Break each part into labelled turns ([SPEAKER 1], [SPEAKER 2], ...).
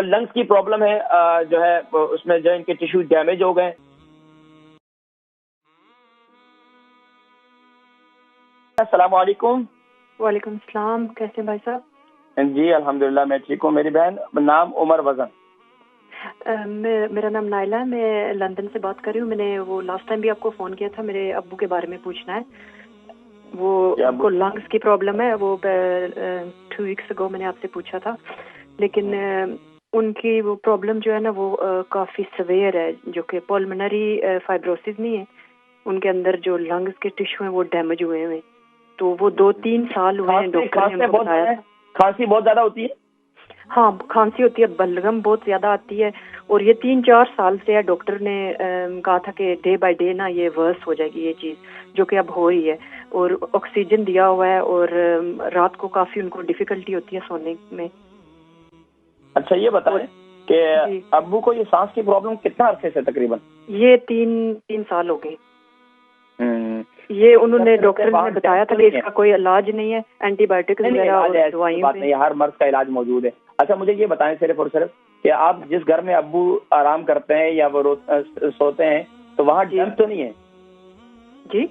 [SPEAKER 1] اور لنگس کی پرابلم ہے جو ہے اس میں جو ان کے ٹیشو ڈیمیج ہو گئے. السلام علیکم.
[SPEAKER 2] وعلیکم السلام. کیسے بھائی صاحب؟
[SPEAKER 1] جی الحمدللہ میں ٹھیک ہوں. میری بہن نام عمر وزن.
[SPEAKER 2] میرا نام نائلہ ہے. میں لندن سے بات کر رہی ہوں. میں نے وہ لاسٹ ٹائم بھی آپ کو فون کیا تھا. میرے ابو کے بارے میں پوچھنا ہے. وہ ان کو لنگس کی پرابلم ہے. وہ 2 ویکس اگو میں نے آپ سے پوچھا تھا, لیکن ان کی وہ پرابلم جو ہے نا وہ کافی سویئر ہے, جو کہ پولمنری فائبروسس نہیں ہے. ان کے اندر جو لنگس کے ٹیشو ہیں وہ ڈیمیج ہوئے ہیں. تو وہ 2-3 سال ہوئے ہیں. ڈاکٹر نے ان کو بتایا.
[SPEAKER 1] کھانسی بہت زیادہ ہوتی ہے؟
[SPEAKER 2] ہاں کھانسی ہوتی ہے, بلغم بہت زیادہ آتی ہے, اور یہ 3-4 سال سے ہے. ڈاکٹر نے کہا تھا کہ ڈے بائی ڈے نا یہ ورس ہو جائے گی یہ چیز, جو کہ اب ہو رہی ہے. اور آکسیجن دیا ہوا ہے, اور رات کو کافی ان کو ڈیفیکلٹی ہوتی ہے سونے میں.
[SPEAKER 1] اچھا یہ بتائیں کہ ابو کو یہ سانس کی پرابلم کتنا عرصے سے تقریباً؟
[SPEAKER 2] یہ 3 سال ہو گئے. یہ انہوں نے ڈاکٹر نے بتایا تھا کہ اس کا کوئی علاج نہیں ہے, اینٹی بایوٹک وغیرہ اور دوائیں نہیں,
[SPEAKER 1] ہر مرض کا علاج موجود ہے. اچھا مجھے یہ بتائیں صرف اور صرف کہ آپ جس گھر میں ابو آرام کرتے ہیں یا وہ سوتے ہیں تو وہاں ڈیمپ تو نہیں ہے؟
[SPEAKER 2] جی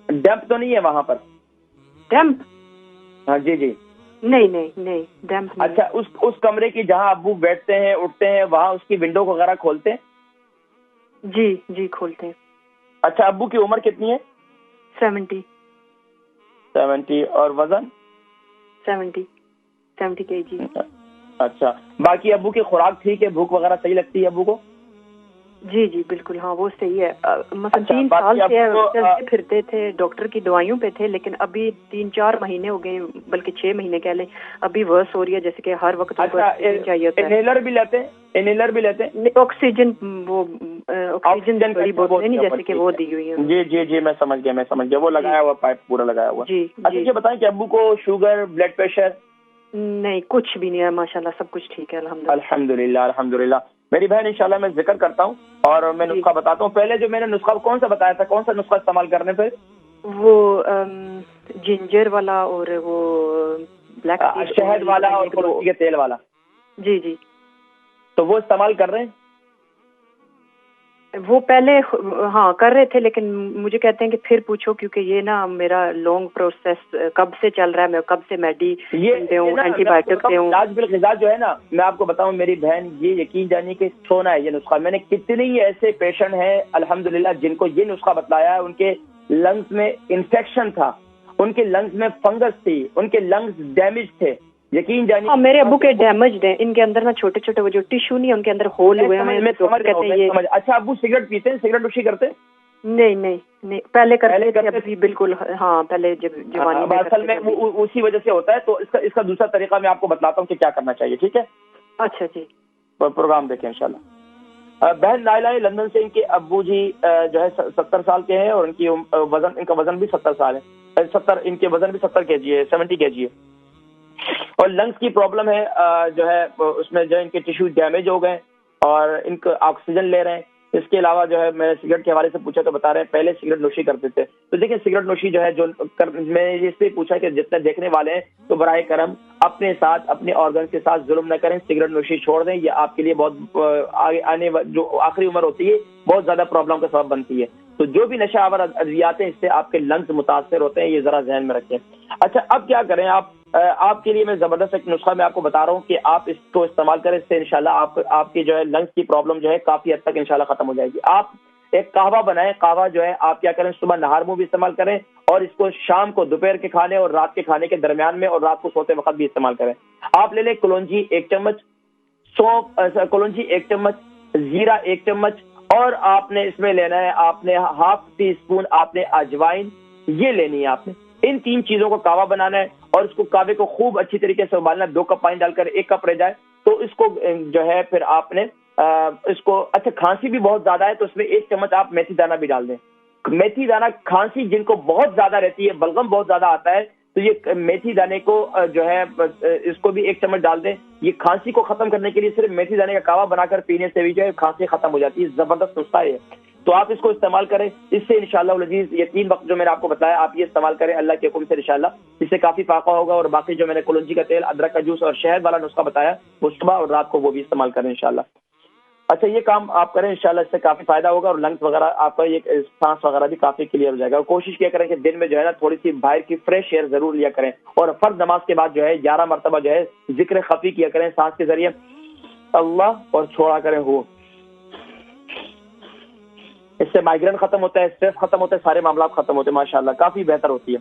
[SPEAKER 1] ڈیمپ تو نہیں ہے وہاں پر؟
[SPEAKER 2] ڈیمپ؟
[SPEAKER 1] ہاں جی
[SPEAKER 2] نہیں ڈیمپ.
[SPEAKER 1] اچھا اس کمرے کی جہاں ابو بیٹھتے ہیں اٹھتے ہیں وہاں اس کی ونڈو وغیرہ کھولتے ہیں؟
[SPEAKER 2] جی کھولتے ہیں.
[SPEAKER 1] اچھا ابو کی عمر کتنی ہے؟ 70. اور وزن؟
[SPEAKER 2] 70 kg.
[SPEAKER 1] اچھا باقی ابو کی خوراک ٹھیک ہے؟ بھوک وغیرہ صحیح لگتی ہے ابو کو؟
[SPEAKER 2] جی بالکل ہاں وہ صحیح ہے. مثلا 3 سال سے چلتے پھرتے تھے, ڈاکٹر کی دوائیوں پہ تھے, لیکن ابھی 3-4 مہینے ہو گئے, بلکہ 6 مہینے کہہ لیں, ابھی ورس ہو رہی ہے. جیسے کہ ہر وقت چاہیے ہوتا ہے.
[SPEAKER 1] انہیلر بھی لیتے ہیں؟
[SPEAKER 2] آکسیجن بڑی بوتلیں نہیں جیسے کہ وہ دی ہوئی ہیں.
[SPEAKER 1] جی میں سمجھ گیا وہ لگایا ہوا پائپ پورا لگایا ہوا. اچھا یہ بتائیں کہ ابو کو شوگر بلڈ پریشر؟
[SPEAKER 2] نہیں کچھ بھی نہیں ہے ماشاءاللہ, سب کچھ ٹھیک ہے
[SPEAKER 1] الحمدللہ. میری بہن انشاءاللہ میں ذکر کرتا ہوں اور میں نسخہ بتاتا ہوں. پہلے جو میں نے نسخہ کون سا بتایا تھا, کون سا نسخہ استعمال کرنے پہ؟
[SPEAKER 2] وہ جنجر والا اور وہ بلیک
[SPEAKER 1] شہد والا اور کلوسی کے تیل والا.
[SPEAKER 2] جی
[SPEAKER 1] تو وہ استعمال کر رہے ہیں؟
[SPEAKER 2] وہ پہلے ہاں کر رہے تھے, لیکن مجھے کہتے ہیں کہ پھر پوچھو, کیونکہ یہ نا میرا لانگ پروسیس کب سے چل رہا ہے. میں کب سے اینٹی بایوٹک دے ہوں.
[SPEAKER 1] علاج بالغذا جو ہے نا, میں آپ کو بتاؤں میری بہن, یہ یقین جانیے کہ سونا ہے یہ نسخہ. میں نے کتنے ایسے پیشنٹ ہیں الحمدللہ جن کو یہ نسخہ بتلایا ہے. ان کے لنگس میں انفیکشن تھا, ان کے لنگس میں فنگس تھی, ان کے لنگس ڈیمیج تھے. یقین جانیے
[SPEAKER 2] میرے ابو کے ڈیمیج ہیں. ان کے اندر نا چھوٹے وہ جو ٹیشو نہیں ہے, ان کے اندر ہول ہوئے ہیں.
[SPEAKER 1] اچھا ابو سگریٹ پیتے ہیں, سگریٹ نوشی کرتے ہیں؟
[SPEAKER 2] نہیں پہلے کرتے تھے بالکل. ہاں پہلے جب جوانی میں
[SPEAKER 1] اصل میں اسی وجہ سے ہوتا ہے. تو اس کا دوسرا طریقہ میں آپ کو بتلاتا ہوں کہ کیا کرنا چاہیے. ٹھیک ہے
[SPEAKER 2] اچھا جی,
[SPEAKER 1] پروگرام دیکھیں انشاءاللہ. بہن نائلہ لندن سے, ان کے ابو جی جو ہے 70 سال کے ہیں, اور ان کی ان کا وزن بھی 70 سال ہے. 70 ان کے وزن بھی 70 kg ہے, 70 kg ہے. اور لنگس کی پرابلم ہے جو ہے اس میں جو ان کے ٹیشو ڈیمیج ہو گئے, اور ان کو آکسیجن لے رہے ہیں. اس کے علاوہ جو ہے میں نے سگریٹ کے حوالے سے پوچھا تو بتا رہے ہیں پہلے سگریٹ نوشی کرتے تھے. تو دیکھیں سگریٹ نوشی جو ہے جو میں نے اس سے پوچھا کہ جتنے دیکھنے والے ہیں تو براہ کرم اپنے ساتھ اپنے آرگن کے ساتھ ظلم نہ کریں, سگریٹ نوشی چھوڑ دیں. یہ آپ کے لیے بہت آنے جو آخری عمر ہوتی ہے بہت زیادہ پرابلم کا سبب بنتی ہے. تو جو بھی نشہ آور ادویات ہیں اس سے آپ کے لنگس متاثر ہوتے ہیں, یہ ذرا ذہن میں رکھیں. اچھا اب کیا کریں, آپ کے لیے میں زبردست ایک نسخہ میں آپ کو بتا رہا ہوں کہ آپ اس کو استعمال کریں. اس سے انشاءاللہ آپ کی جو ہے لنگس کی پرابلم جو ہے کافی حد تک انشاءاللہ ختم ہو جائے گی. آپ ایک قہوہ بنائیں. قہوہ جو ہے آپ کیا کریں, صبح نہار منہ بھی استعمال کریں, اور اس کو شام کو دوپہر کے کھانے اور رات کے کھانے کے درمیان میں اور رات کو سوتے وقت بھی استعمال کریں. آپ لے لیں کلونجی 1 چمچ, سونف کلونجی 1 چمچ, زیرہ 1 چمچ, اور آپ نے اس میں لینا ہے آپ نے ½ ٹی اسپون آپ نے اجوائن یہ لینی ہے. آپ نے ان 3 چیزوں کو قہوہ بنانا ہے, اور اس کو قہوے کو خوب اچھی طریقے سے ابالنا ہے. 2 کپ پانی ڈال کر 1 کپ رہ جائے تو اس کو جو ہے پھر آپ نے اس کو, اچھا کھانسی بھی بہت زیادہ ہے تو اس میں 1 چمچ آپ میتھی دانہ بھی ڈال دیں. میتھی دانہ کھانسی جن کو بہت زیادہ رہتی ہے, بلغم بہت زیادہ آتا ہے, تو یہ میتھی دانے کو جو ہے اس کو بھی 1 چمچ ڈال دیں. یہ کھانسی کو ختم کرنے کے لیے صرف میتھی دانے کا قہوہ بنا کر پینے سے بھی جو ہے کھانسی ختم ہو جاتی ہے. زبردست نسخہ ہے. تو آپ اس کو استعمال کریں، اس سے انشاءاللہ العزیز یہ 3 وقت جو میں نے آپ کو بتایا آپ یہ استعمال کریں اللہ کے حکم سے انشاءاللہ، اس سے کافی فائدہ ہوگا۔ اور باقی جو میں نے کلونجی کا تیل، ادرک کا جوس اور شہد والا نسخہ بتایا وہ صبح اور رات کو وہ بھی استعمال کریں انشاءاللہ۔ اچھا یہ کام آپ کریں انشاءاللہ، اس سے کافی فائدہ ہوگا اور لنگس وغیرہ آپ کا یہ سانس وغیرہ بھی کافی کلیئر ہو جائے گا۔ اور کوشش کیا کریں کہ دن میں جو ہے نا تھوڑی سی باہر کی فریش ایئر ضرور لیا کریں، اور فرض نماز کے بعد جو ہے 11 مرتبہ جو ہے ذکر خفی کیا کریں سانس کے ذریعے اللہ، اور چھوڑا کریں ہو۔ اس سے مائگرین ختم ہوتا ہے، اسٹریس ختم ہوتا ہے، سارے معاملات ختم ہوتے ہیں ماشاءاللہ، کافی بہتر ہوتی ہے۔